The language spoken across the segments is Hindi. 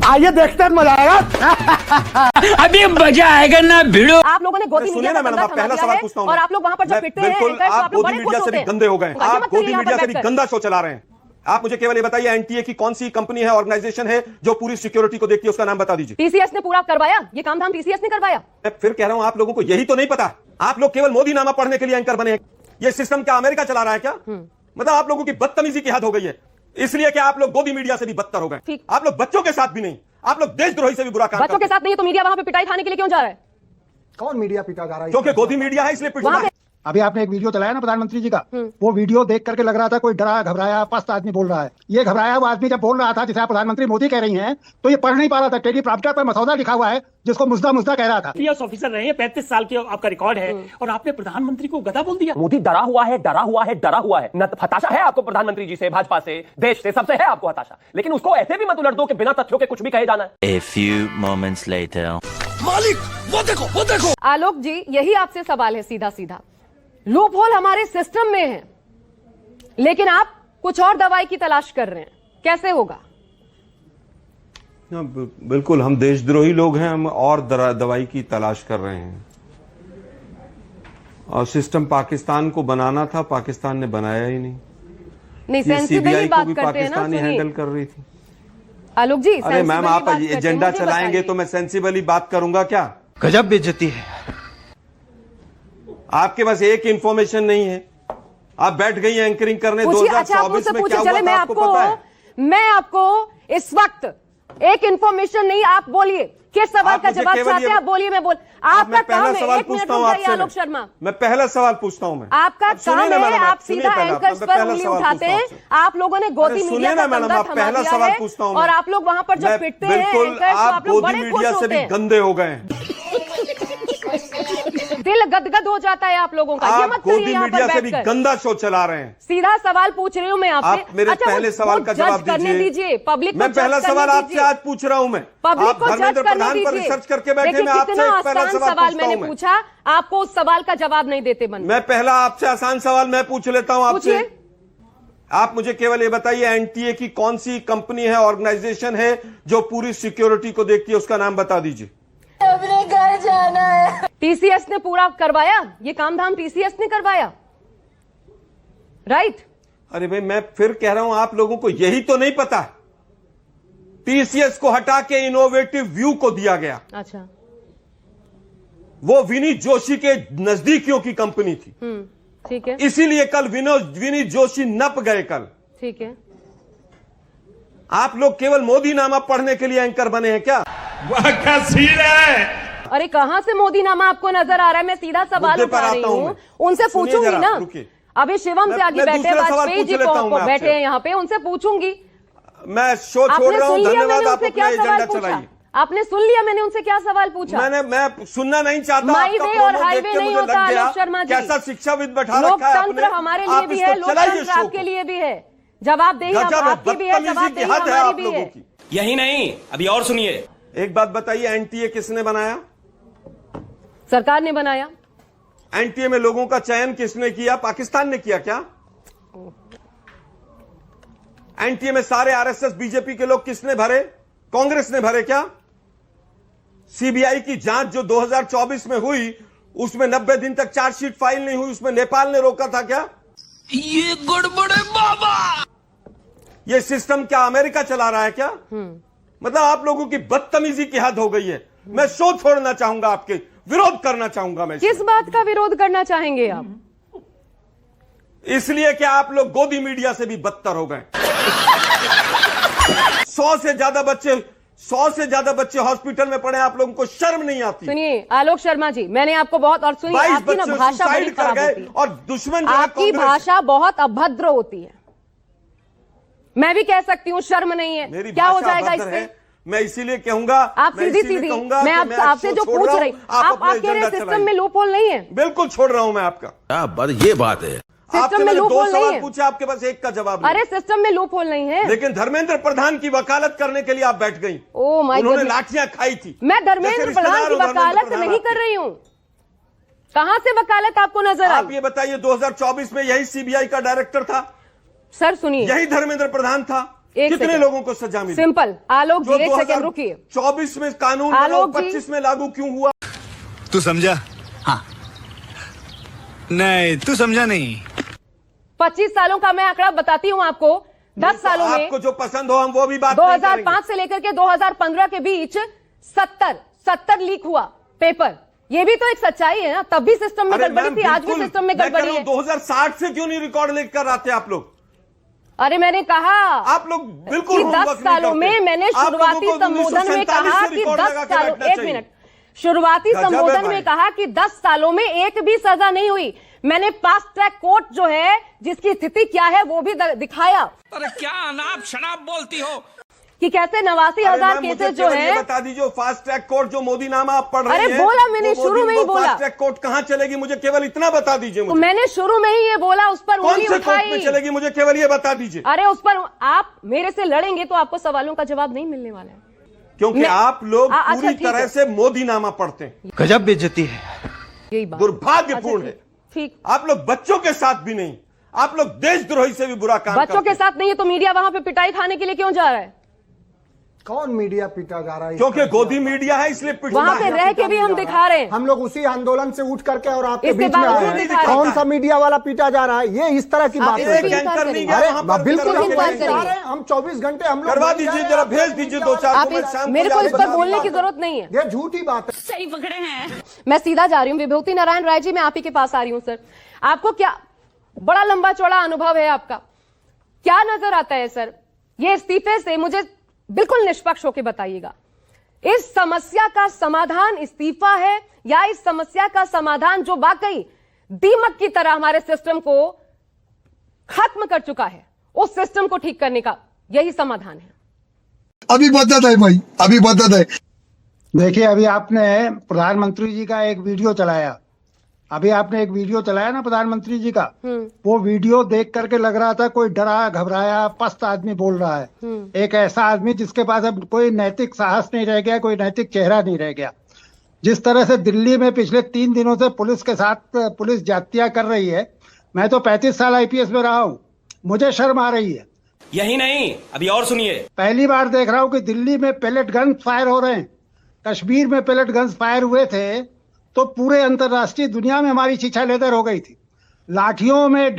आइए देखते हैं, मजा आएगा। अभी मजा आएगा ना भिड़ो। आप लोगों ने गोदी मीडिया का मैडम, पहला सवाल पूछता हूं और आप लोग वहां पर जब पिटते हैं बिल्कुल, आप गोदी मीडिया से भी गंदे हो गए। आप गोदी मीडिया से भी गंदा शो चला रहे हैं। आप मुझे केवल ये बताइए, एनटीए की कौन सी कंपनी है, ऑर्गेनाइजेशन है जो पूरी सिक्योरिटी को देखती है, उसका नाम बता दीजिए। टीसीएस ने पूरा करवाया, ये काम धाम टीसीएस ने करवाया। मैं फिर कह रहा हूं, आप लोगों को यही तो नहीं पता। आप लोग केवल मोदी नामा पढ़ने के लिए एंकर बने हैं। ये सिस्टम क्या अमेरिका चला रहा है क्या? मतलब आप लोगों की बदतमीजी की हद हो गई है, इसलिए कि आप लोग गोदी मीडिया से भी बदतर हो गए। आप लोग बच्चों के साथ भी नहीं, आप लोग देशद्रोही से भी बुरा काम। बच्चों के साथ नहीं तो मीडिया वहां पे पिटाई खाने के लिए क्यों जा रहा है? कौन मीडिया पिटा जा रहा है? क्योंकि गोदी मीडिया है, इसलिए पिटना है। अभी आपने एक वीडियो चलाया ना प्रधानमंत्री जी का, वो वीडियो देख करके लग रहा था कोई डरा घबराया पस्त आदमी बोल रहा है। ये घबराया हुआ आदमी जब बोल रहा था, जिसे आप प्रधानमंत्री मोदी कह रही हैं, तो ये पढ़ नहीं पा रहा था। टेलीप्रॉम्प्टर पर मसौदा लिखा हुआ है जिसको मुद्दा मुद्दा कह रहा था। पीएस ऑफिसर रहे हैं, 35 साल के आपका रिकॉर्ड है, और आपने प्रधानमंत्री को गधा बोल दिया। मोदी डरा हुआ है, डरा हुआ है, डरा हुआ है। न हताशा है आपको प्रधानमंत्री जी से, भाजपा से, देश से, सबसे है आपको हताशा, लेकिन उसको ऐसे भी मत उलट दो कि बिना तथ्यों के कुछ भी कहे जाना है। A few moments later. मालिक वो देखो। आलोक जी, यही आपसे सवाल है सीधा सीधा। लूप होल हमारे सिस्टम में है, लेकिन आप कुछ और दवाई की तलाश कर रहे हैं, कैसे होगा? बिल्कुल, हम देशद्रोही लोग हैं, हम और दवाई की तलाश कर रहे हैं। और सिस्टम पाकिस्तान को बनाना था, पाकिस्तान ने बनाया ही नहीं। सेंसिबली बात करते हैं ना, पाकिस्तान ही हैंडल कर रही थी। आलोक जी, अरे मैम, आप एजेंडा चलाएंगे तो मैं सेंसिबली बात करूंगा क्या? गजब बेइज्जती है। आपके पास एक इंफॉर्मेशन नहीं है, आप बैठ गई एंकरिंग करने 2024 में क्या हुआ था आपको पता है? मैं आपको इस वक्त एक इंफॉर्मेशन नहीं, आप बोलिए किस सवाल का जवाब चाहते हैं, आप बोलिए। मैं बोल आपका काम है, 1 मिनट रुक जाइए आलोक शर्मा। मैं पहला सवाल पूछता हूं। मैं आपका काम है, आप सीधा एंकर्स पर उंगली उठाते हैं। आप लोगों ने गोदी मीडिया का धंधा थमा दिया है और आप लोग वहां पर जब पिटते हैं एंकर्स, आप लोग बड़े खुश होते हैं। गंदे हो गए, दिल गदगद हो जाता है आप लोगों का। ये मत करिए, यहाँ पर से भी गंदा शो चला रहे हैं। सीधा सवाल पूछ रही हूँ मैं आपसे। आप मेरे पहले सवाल का जवाब दीजिए। पब्लिक मैं पहला सवाल आपसे आज पूछ रहा हूं। मैं पब्लिक को जज करने दीजिए। रिसर्च करके बैठे, मैं आपसे पहला सवाल मैंने पूछा, आपको उस सवाल का जवाब नहीं देते बन। मैं पहला आपसे आसान सवाल मैं पूछ लेता हूं आपसे। आप मुझे केवल ये बताइए, एनटीए की कौन सी कंपनी है, ऑर्गेनाइजेशन है जो पूरी सिक्योरिटी को देखती है, उसका नाम बता दीजिए। अपने घर जाना है। टीसीएस ने पूरा करवाया, ये काम धाम टीसीएस ने करवाया, राइट? अरे भाई, मैं फिर कह रहा हूं, आप लोगों को यही तो नहीं पता। टीसीएस को हटा के इनोवेटिव व्यू को दिया गया। अच्छा, वो विनीत जोशी के नजदीकियों की कंपनी थी। ठीक है, इसीलिए कल विनीत जोशी नप गए कल। ठीक है। आप लोग केवल मोदी नामा पढ़ने के लिए एंकर बने हैं क्या? वह क्या सीन है? अरे कहां से मोदी नामा आपको नजर आ रहा है? मैं सीधा सवाल उठा रही हूँ, उनसे पूछूंगी ना। अभी शिवम त्यागी बैठे, वाजपेयी जी बैठे हैं यहाँ पे, उनसे पूछूंगी। मैं शो छोड़ रहा हूँ, धन्यवाद। आप अपना एजेंडा चलाइए। आपने सुन लिया मैंने उनसे क्या सवाल पूछा? मैं सुनना नहीं चाहता। हाईवे और हाईवे नहीं होता आलोक शर्मा जी। कैसा शिक्षाविद बैठा रखा है आपने? लोकतंत्र हमारे लिए भी है, लोकतंत्र आपके लिए भी है। जवाबदेही आपकी भी है, जवाबदेही हमारी भी है। यही नहीं, अभी और सुनिए। एक बात बताइए, एनटीए किसने बनाया? सरकार ने बनाया। एनटीए में लोगों का चयन किसने किया? पाकिस्तान ने किया क्या? एनटीए में सारे आरएसएस बीजेपी के लोग किसने भरे? कांग्रेस ने भरे क्या? सीबीआई की जांच जो 2024 में हुई, उसमें 90 दिन तक चार्जशीट फाइल नहीं हुई, उसमें नेपाल ने रोका था क्या? ये गड़बड़ है बाबा। ये सिस्टम क्या अमेरिका चला रहा है क्या? मतलब आप लोगों की बदतमीजी की हद हो गई है। मैं शो छोड़ना चाहूंगा, आपके विरोध करना चाहूंगा। मैं किस बात का विरोध करना चाहेंगे आप? इसलिए कि आप लोग गोदी मीडिया से भी बदतर हो गए। 100 से ज्यादा बच्चे हॉस्पिटल में पड़े, आप लोगों को शर्म नहीं आती? सुनिए आलोक शर्मा जी, मैंने आपको बहुत, और सुनिए, आपकी ना भाषा बड़ी खराब होती है और दुश्मन, आपकी भाषा बहुत अभद्र होती है। मैं भी कह सकती हूँ शर्म नहीं है, क्या हो जाएगा इससे? मैं इसीलिए कहूंगा, आप सीधी मैं आपसे जो पूछ रही, आप कह रहे सिस्टम में लूप होल नहीं है। बिल्कुल छोड़ रहा हूं मैं आपका। ये बात है, सिस्टम में लूप होल नहीं है। पूछा, आपके पास एक का जवाब नहीं। अरे सिस्टम में लूप होल नहीं है। लेकिन धर्मेंद्र प्रधान की वकालत करने के लिए आप बैठ गई। ओह माय गॉड, उन्होंने लाठियां खाई थी। मैं धर्मेंद्र प्रधान की वकालत नहीं कर रही हूँ। कहां से वकालत आपको नजर आई? आप ये बताइए, 2024 में यही सीबीआई का डायरेक्टर था? सर सुनिए, यही धर्मेंद्र प्रधान था। एक कितने सेकंड। लोगों को सजा मिली? सिंपल आलोक जी, एक सेकंड 2024 रुकिए। 24 में कानून आलोक जी। 25 में लागू क्यों हुआ? तू समझा? हाँ। नहीं, तू समझा नहीं। 25 सालों का मैं आंकड़ा बताती हूं आपको। 10 सालों में आपको जो पसंद हो हम वो भी बात नहीं करेंगे। 2005 से लेकर के 2015 के बीच 70 लीक हुआ पेपर। ये भी तो एक सच्चाई है ना। तब भी सिस्टम में गड़बड़ी थी, आज भी सिस्टम में गड़बड़ी है। 2060 से क्यों नहीं रिकॉर्ड लेकर कर आते आप लोग? अरे मैंने कहा आप लोग बिल्कुल 10 सालों में मैंने शुरुआती संबोधन में कहा कि 10 सालों, एक मिनट, शुरुआती संबोधन में कहा कि 10 सालों में एक भी सजा नहीं हुई। मैंने फास्ट ट्रैक कोर्ट जो है जिसकी स्थिति क्या है वो भी दिखाया। अरे क्या अनाप शनाप बोलती हो कि कैसे 89,000 केसेस जो है। बता दीजिए फास्ट ट्रैक कोर्ट जो मोदी नामा आप पढ़ रहे हैं। अरे बोला मैंने, शुरू में ही बोला। फास्ट ट्रैक कोर्ट कहां चलेगी मुझे केवल इतना बता दीजिए। तो मैंने शुरू में ही ये बोला, उस पर कौन उंगली से कोर्ट में उठाई। चलेगी मुझे केवल ये बता दीजिए। अरे उस पर आप मेरे से लड़ेंगे तो आपको सवालों का जवाब नहीं मिलने वाला है, क्योंकि आप लोग अच्छा, पूरी ठीक तरह है। से मोदी नामा पढ़ते हैं। गजब बेइज्जती है। यही बात दुर्भाग्यपूर्ण है। ठीक, आप लोग बच्चों के साथ भी नहीं, आप लोग देशद्रोही से भी बुरा काम बच्चों करते के साथ नहीं है तो मीडिया वहां पे पिटाई खाने के लिए क्यों जा रहा है? कौन मीडिया पीटा जा रहा है? क्योंकि गोदी मीडिया है इसलिए वहां पे रह के भी हम दिखा रहे हैं। हम लोग उसी आंदोलन से उठ करके और आपके इसके बीच में बावजूद आए हैं। दिखा रहे हैं। कौन सा मीडिया वाला पीटा जा रहा है? ये इस तरह की आप बात इस है। पे इंकार एंकर नहीं करिए। गया अरे वहां पर बिल्कुल हम हम इंकार वहीं जा करिए। रहे हैं। हम 24 घंटे हम लोग करवा वहीं जा दीजिए, रहे जरा हैं। भेज दीजिए 2-4 आप को, मैं शाम को मेरे को जाके इस पर बता बोलने दूंगा। की जरूरत नहीं है। ये झूठी बात है। सही पकड़े हैं। मैं सीधा जा रही हूँ। विभूति नारायण राय जी, मैं आप ही के पास आ रही हूँ। सर, आपको क्या बड़ा लंबा चौड़ा अनुभव है आपका, क्या नजर आता है सर ये इस्तीफे से? मुझे बिल्कुल निष्पक्ष होकर बताइएगा, इस समस्या का समाधान इस्तीफा है या इस समस्या का समाधान जो वाकई दीमक की तरह हमारे सिस्टम को खत्म कर चुका है, उस सिस्टम को ठीक करने का यही समाधान है? अभी बदत है भाई, अभी बदत है। देखिए, अभी आपने प्रधानमंत्री जी का एक वीडियो चलाया। अभी आपने एक वीडियो चलाया ना प्रधानमंत्री जी का, वो वीडियो देख करके लग रहा था कोई डरा घबराया पस्त आदमी बोल रहा है। एक ऐसा आदमी जिसके पास अब कोई नैतिक साहस नहीं रह गया, कोई नैतिक चेहरा नहीं रह गया। जिस तरह से दिल्ली में पिछले 3 दिनों से पुलिस के साथ पुलिस जातियां कर रही है, मैं तो 35 साल IPS में रहा हूं, मुझे शर्म आ रही है। यही नहीं, अभी और सुनिए। पहली बार देख रहा हूं कि दिल्ली में पेलेट गन फायर हो रहे हैं। कश्मीर में पेलेट गन्स फायर हुए थे तो पूरे अंतर्राष्ट्रीय दुनिया में हमारी छीछा लेदर हो गई थी। लाठियों में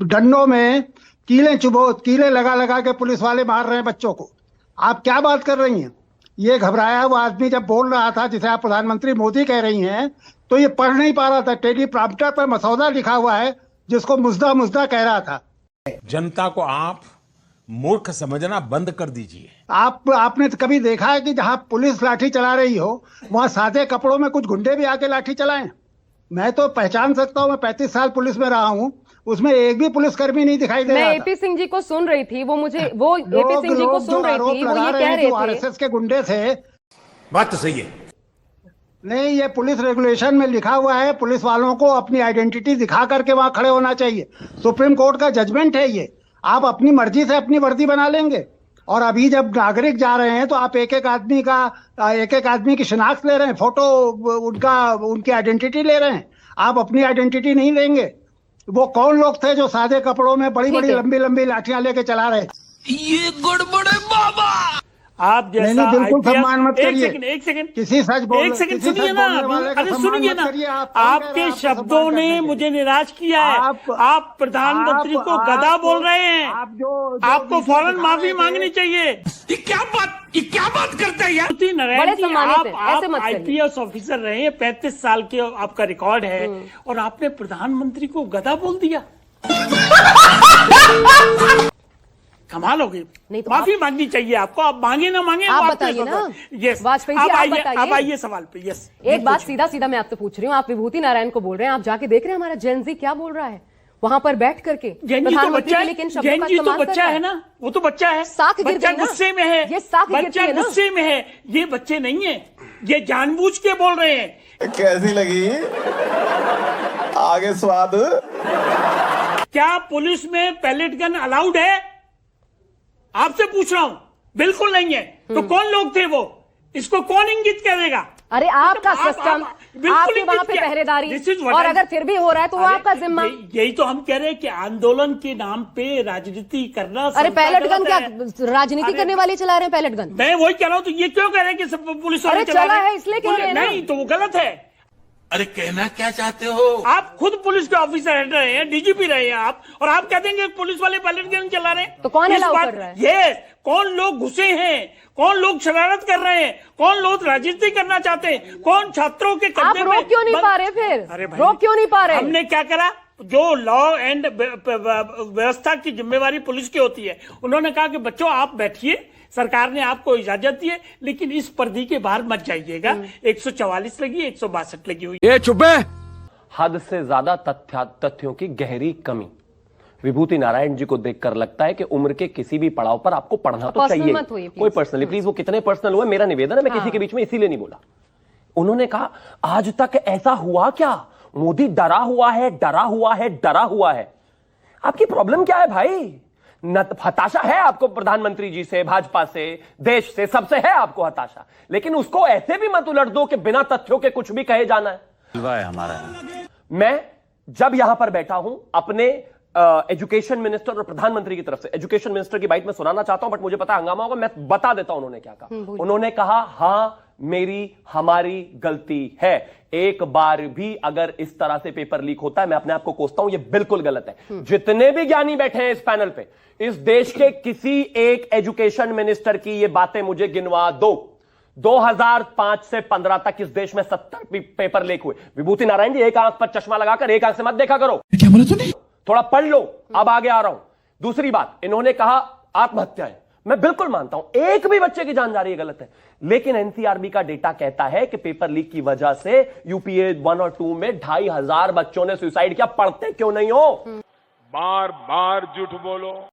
डंडों में कीले लगा लगा के पुलिस वाले मार रहे हैं बच्चों को। आप क्या बात कर रही हैं? ये घबराया वो आदमी जब बोल रहा था, जिसे आप प्रधानमंत्री मोदी कह रही हैं, तो ये पढ़ नहीं पा रहा था। टेलीप्रॉम्प्टर पर मसौदा लिखा हुआ है जिसको मुजदा मुजदा कह रहा था। जनता को आप मूर्ख समझना बंद कर दीजिए। आपने कभी देखा है कि जहां पुलिस लाठी चला रही हो वहां सादे कपड़ों में कुछ गुंडे भी आके लाठी चलाएं? मैं तो पहचान सकता हूं, मैं 35 साल पुलिस में रहा हूं, उसमें एक भी पुलिसकर्मी नहीं दिखाई दे रहा था। मैं AP सिंह जी को सुन रही थी, वो AP सिंह जी को सुन रही थी, वो ये कह रहे थे RSS के गुंडे थे। बात तो सही है। नहीं, ये पुलिस रेगुलेशन में लिखा हुआ है, पुलिस वालों को अपनी आइडेंटिटी दिखा करके वहां खड़े होना चाहिए। सुप्रीम कोर्ट का जजमेंट है ये। आप अपनी मर्जी से अपनी वर्दी बना लेंगे, और अभी जब नागरिक जा रहे हैं तो आप एक एक आदमी की शिनाख्त ले रहे हैं, फोटो उनकी आइडेंटिटी ले रहे हैं। आप अपनी आइडेंटिटी नहीं लेंगे। वो कौन लोग थे जो सादे कपड़ों में बड़ी बड़ी लंबी लंबी लाठियां लेके चला रहे? ये गड़बड़े बाबा। आप जैसा नहीं, बिल्कुल सम्मान मत करिए। एक सेकंड किसी सच बोल एक सेकंड सुनिए ना, अरे सुनिए ना, आपके शब्दों ने मुझे निराश किया है। आप प्रधानमंत्री को गधा बोल रहे हैं। आपको फौरन माफी मांगनी चाहिए। ये क्या बात करता है यार? बड़े सम्मानित हैं, ऐसे मत करिए। IPS ऑफिसर रहे, 35 साल के आपका रिकॉर्ड है, और आपने प्रधानमंत्री को गधा बोल दिया। कमाल हो गई। तो माफी मांगनी चाहिए आपको। आप मांगे ना मांगे, आप बताइए ना। यस, वाजपेयी जी, आप बताइए। अब आइए सवाल पे। यस, एक बात सीधा मैं आपसे पूछ रही हूँ, आप विभूति नारायण को बोल रहे हैं, आप जाके देख रहे हैं हमारा जेन जी क्या बोल रहा है वहां पर बैठ करके? प्रधानमंत्री के लेकिन शब्दों का तो बच्चा है ना, वो तो बच्चा है। साख गिर बच्चा गई ना। गुस्से में है, ये साख गिरती है ना। गुस्से में है। ये बच्चे नहीं है, ये जानबूझ के बोल रहे हैं। कैसी लगी आगे स्वाद? क्या पुलिस में पैलेट गन अलाउड है? आपसे पूछ रहा हूं। बिल्कुल नहीं है। तो कौन लोग थे वो? इसको कौन इंगित करेगा? अरे आपका सिस्टम, आपकी वहां पे पहरेदारी, और अगर फिर भी हो रहा है तो वो आपका जिम्मा। यही तो हम कह रहे हैं कि आंदोलन के नाम पे राजनीति करना। अरे पैलेट गन क्या राजनीति करने वाले चला रहे हैं? पैलेट गन मैं वही कह रहा हूँ, तो ये क्यों कह रहे हैं कि सब पुलिस वाले चला है इसलिए कह रहे हैं? नहीं तो वो गलत है। अरे कहना क्या चाहते हो? आप खुद पुलिस के ऑफिसर रहे हैं, डीजीपी रहे हैं आप, और आप कह देंगे पुलिस वाले पैलेट गन चला रहे हैं? तो कौन अलाउ कर रहा है? ये कौन लोग घुसे हैं, कौन लोग शरारत कर रहे हैं, कौन लोग राजनीति करना चाहते हैं, कौन छात्रों के कब्जे में? रोक क्यों नहीं पा रहे फिर? अरे भाई, रोक क्यों नहीं पा रहे? हमने क्या करा? जो लॉ एंड व्यवस्था की जिम्मेवारी पुलिस की होती है, उन्होंने कहा कि बच्चों आप बैठिए, सरकार ने आपको इजाजत दी है, लेकिन इस पर्दी के बाहर मत जाइएगा। 144 लगी, 162 लगी हुई। ये चुप है। हद से ज्यादा तथ्यों की गहरी कमी। विभूति नारायण जी को देखकर लगता है कि उम्र के किसी भी पड़ाव पर आपको पढ़ना तो चाहिए। कोई पर्सनली प्लीज, वो कितने पर्सनल हुए मेरा निवेदन है, मैं किसी के बीच में इसीलिए नहीं बोला। उन्होंने कहा आज तक ऐसा हुआ क्या? मोदी डरा हुआ है, डरा हुआ है, डरा हुआ है। आपकी प्रॉब्लम क्या है भाई? हताशा है आपको प्रधानमंत्री जी से, भाजपा से, देश से, सबसे है आपको हताशा, लेकिन उसको ऐसे भी मत उलट दो कि बिना तथ्यों के कुछ भी कहे जाना है। हमारा मैं जब यहां पर बैठा हूं अपने एजुकेशन मिनिस्टर और प्रधानमंत्री की तरफ से, एजुकेशन मिनिस्टर की बात मैं सुनाना चाहता हूं बट मुझे पता हंगामा होगा, मैं बता देता हूं उन्होंने क्या कहा। उन्होंने कहा हां मेरी हमारी गलती है, एक बार भी अगर इस तरह से पेपर लीक होता है, मैं अपने आप को कोसता हूं, यह बिल्कुल गलत है। जितने भी ज्ञानी बैठे हैं इस पैनल पे, इस देश के किसी एक एजुकेशन मिनिस्टर की ये बातें मुझे गिनवा दो। 2005 से 15 तक इस देश में 70 पेपर लीक हुए। विभूति नारायण जी, एक आंख पर चश्मा लगाकर एक आंख से मत देखा करो। क्या बोला तूने? थोड़ा पढ़ लो, अब आगे आ रहा हूं। दूसरी बात, इन्होंने कहा आत्महत्याएं, मैं बिल्कुल मानता हूं एक भी बच्चे की जान जा रही है गलत है, लेकिन एनसीआरबी का डेटा कहता है कि पेपर लीक की वजह से यूपीए 1 और 2 में 2500 बच्चों ने सुसाइड किया। पढ़ते क्यों नहीं हो? बार बार झूठ बोलो।